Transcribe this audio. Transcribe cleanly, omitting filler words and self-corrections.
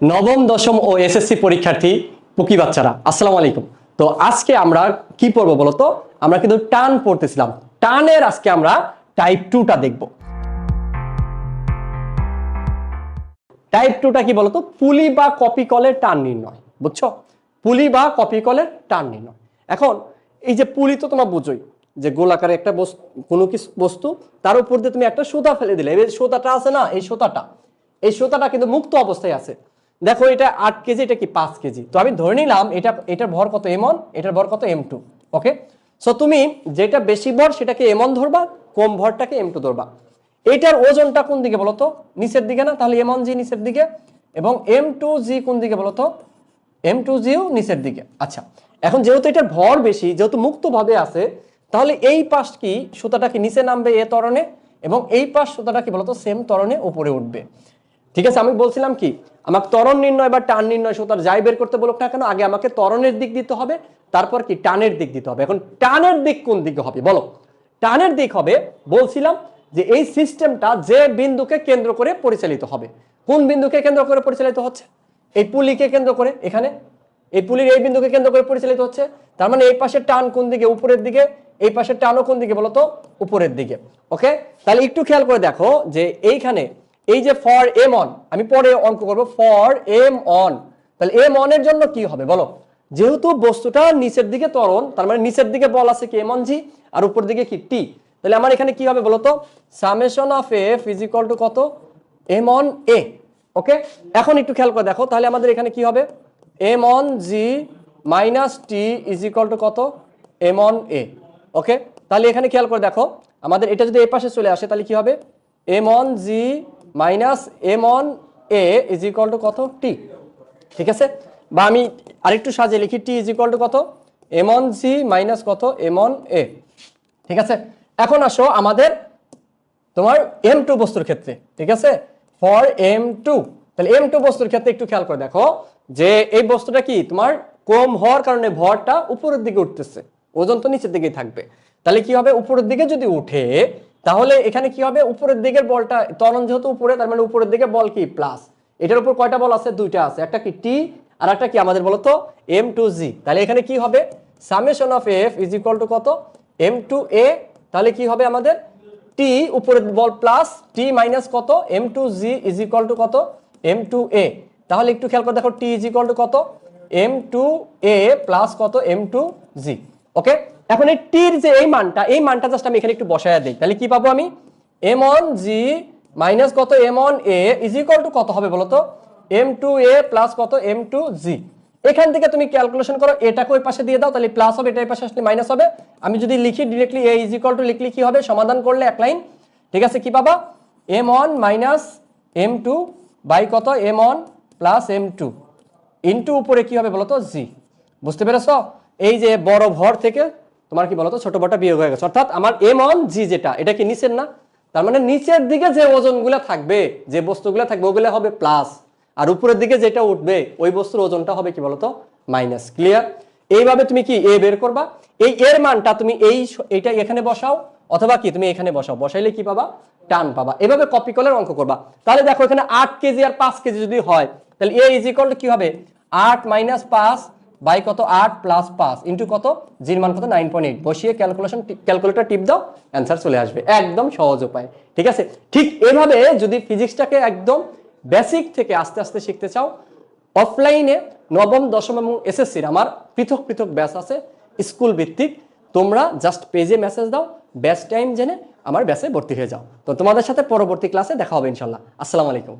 নবম দশম ও এসএসসি পরীক্ষার্থী পুকি বাচ্চারা আসসালামু আলাইকুম। তো আজকে আমরা কি পড়বো বলতো? আমরা কিন্তু টান পড়তেছিলাম। টানের আজকে আমরা টাইপ 2টা দেখব। টাইপ 2টা কি বলতো? পুলি বা কপি কলের টান নির্ণয়। বুঝছো? পুলি বা কপি কলের টান নির্ণয়। এখন এই যে পুলি তো তোমরা বুঝোই যে গোলাকারে একটা কোনো কিছু বস্তু, তার উপর দিয়ে তুমি একটা সুতা ফেলে দিলে, এই সুতাটা আছে না, এই সুতাটা কিন্তু মুক্ত অবস্থায় আছে। দেখো এটা 8 কেজি, এটা কি 5 কেজি। তো আমি ধরে নিলাম এটার ভর কত m1, এটার ভর কত m2। ওকে, সো তুমি যেটা বেশি ভর সেটাকে m1 ধরবা, কম ভরটাকে m2 ধরবা। এটার ওজনটা কোন দিকে বলতো? নিচের দিকে না? তাহলে m1g নিচের দিকে, এবং m2g কোন দিকে বলতো? m2g ও নিচের দিকে। আচ্ছা, এখন যেহেতু এটার ভর বেশি, যেহেতু মুক্ত ভাবে আছে, তাহলে এই পাশ কি সুতাটা কি নিচে নামবে এ ত্বরণে, এবং এই পাশ সুতাটা কি বলতো সেম ত্বরণে উপরে উঠবে। ঠিক আছে, আমি বলছিলাম কি আমাকে ত্বরণ নির্ণয় বা টান নির্ণয় সুতার যাই বের করতে বলুক না কেন, আগে আমাকে ত্বরণের দিক দিতে হবে, তারপর কি টানের দিক দিতে হবে। এখন টানের দিক কোন দিকে হবে বলো? টানের দিক হবে, বলছিলাম যে এই সিস্টেমটা যে বিন্দুকে কেন্দ্র করে পরিচালিত হবে। কোন বিন্দুকে কেন্দ্র করে পরিচালিত হচ্ছে? এই পুলিকে কেন্দ্র করে, এখানে এই পুলির এই বিন্দুকে কেন্দ্র করে পরিচালিত হচ্ছে। তার মানে এই পাশের টান কোন দিকে? উপরের দিকে। এই পাশের টানও কোন দিকে বলতো? উপরের দিকে। ওকে, তাহলে একটু খেয়াল করে দেখো যে এইখানে এই যে ফর m1, আমি পরে অঙ্ক করব ফর m1, তাহলে m1 এর জন্য কি হবে বলো? যেহেতু বস্তুটা নিচের দিকে ত্বরণ, তার মানে নিচের দিকে বল আছে কি m1g, আর উপর দিকে কি t। তাহলে আমার এখানে কি হবে বলতো? Summation of f is equal to কত? m1a। ওকে, এখন একটু খেয়াল করে দেখো, তাহলে আমাদের এখানে কি হবে? m1g minus t is equal to কত? m1a। ওকে, তাহলে এখানে খেয়াল করে দেখো, আমাদের এটা যদি এই পাশে চলে আসে তাহলে কি হবে? m1g minus m1a is equal to কত? t। ঠিক আছে, বা আমি আরেকটু সাজিয়ে লিখি, t ইজ ইকুয়াল টু কত? m1g মাইনাস কত? m1a। ঠিক আছে, এখন আসো আমাদের তোমার m2 বস্তুর ক্ষেত্রে। ঠিক আছে, ফর m2, তাহলে m2 বস্তুর ক্ষেত্রে একটু খেয়াল করে দেখো যে এই বস্তুটা কি তোমার কম হওয়ার কারণে ভরটা উপরের দিকে উঠতেছে, ওজন তো নিচের দিকেই থাকবে। তাহলে কি হবে? উপরের দিকে যদি উঠে, তাহলে এখানে কি হবে? উপরের দিকের বলটা, ত্বরণ যেহেতু উপরে, তার মানে উপরের দিকে বল কি প্লাস। এটার উপর কয়টা বল আছে? দুইটা আছে, একটা কি টি, আর একটা কি আমাদের বলতো m2g। তাহলে এখানে কি হবে? Summation of f is equal to কত? m2a। তাহলে কি হবে আমাদের? t উপরের বল প্লাস t মাইনাস কত? m2g ইজ ইকুয়াল টু কত? m2a। তাহলে একটু খেয়াল করে দেখো, t ইজ ইকুয়াল টু কত? m2a প্লাস কত? m2g। ওকে, এখন এই টির যে এই মানটা জাস্ট আমি এখানে একটু বসায়া দেই, তাহলে কি পাবো আমি? m1g মাইনাস কত? m1a ইজ ইকুয়াল টু কত হবে বলতো? m2a প্লাস কত? m2g। এখান থেকে তুমি ক্যালকুলেশন করো, এটাকে ওই পাশে দিয়ে দাও, তাহলে প্লাস হবে, এটা এই পাশে আসলে মাইনাস হবে। আমি যদি লিখি directly a is equal to লিখলে কি হবে? সমাধান করলে এক লাইন, ঠিক আছে, কি পাবা? m1 মাইনাস m2 বাই কত? m1 প্লাস m2 ইনটু উপরে কি হবে বলতো? g। বুঝতে পেরেছো? এই যে বড় ভর থেকে তোমার কি বলতো ছোট ভরটা বিয়োগ হয়ে গেছে, অর্থাৎ আমার m1g যেটা, এটা কি নিচের না? তার মানে নিচের দিকে যে ওজনগুলো থাকবে, যে বস্তুগুলো থাকবে, ওগুলো হবে প্লাস, আর উপরের দিকে যেটা উঠবে ওই বস্তুর ওজনটা হবে কি বলতো? মাইনাস। ক্লিয়ার? এইভাবে তুমি কি এ বের করবা, এই এর মানটা তুমি এইটা এখানে বসাও, অথবা কি তুমি এখানে বসাও, বসাইলে কি পাবা? টান পাবা। এভাবে কপি কলের অঙ্ক করবা। তাহলে দেখো এখানে 8 কেজি আর 5 কেজি যদি হয়, তাহলে এ ইজ ইকুয়াল টু কি হবে? 8 মাইনাস 5 বাই কত? 8 প্লাস 5 ইন্টু কত? জির মান কত? 9.8। বসিয়ে ক্যালকুলেটর টিপ দাও, অ্যান্সার চলে আসবে। একদম সহজ উপায়। ঠিক আছে, ঠিক এভাবে যদি ফিজিক্সটাকে একদম বেসিক থেকে আস্তে আস্তে শিখতে চাও, অফলাইনে নবম দশম এবং এসএসসির আমার পৃথক পৃথক ব্যাচ আছে স্কুল ভিত্তিক। তোমরা জাস্ট পেজে মেসেজ দাও, ব্যাচ টাইম জেনে আমার ব্যাচে ভর্তি হয়ে যাও। তো তোমাদের সাথে পরবর্তী ক্লাসে দেখা হবে ইনশাল্লাহ। আসসালামু আলাইকুম।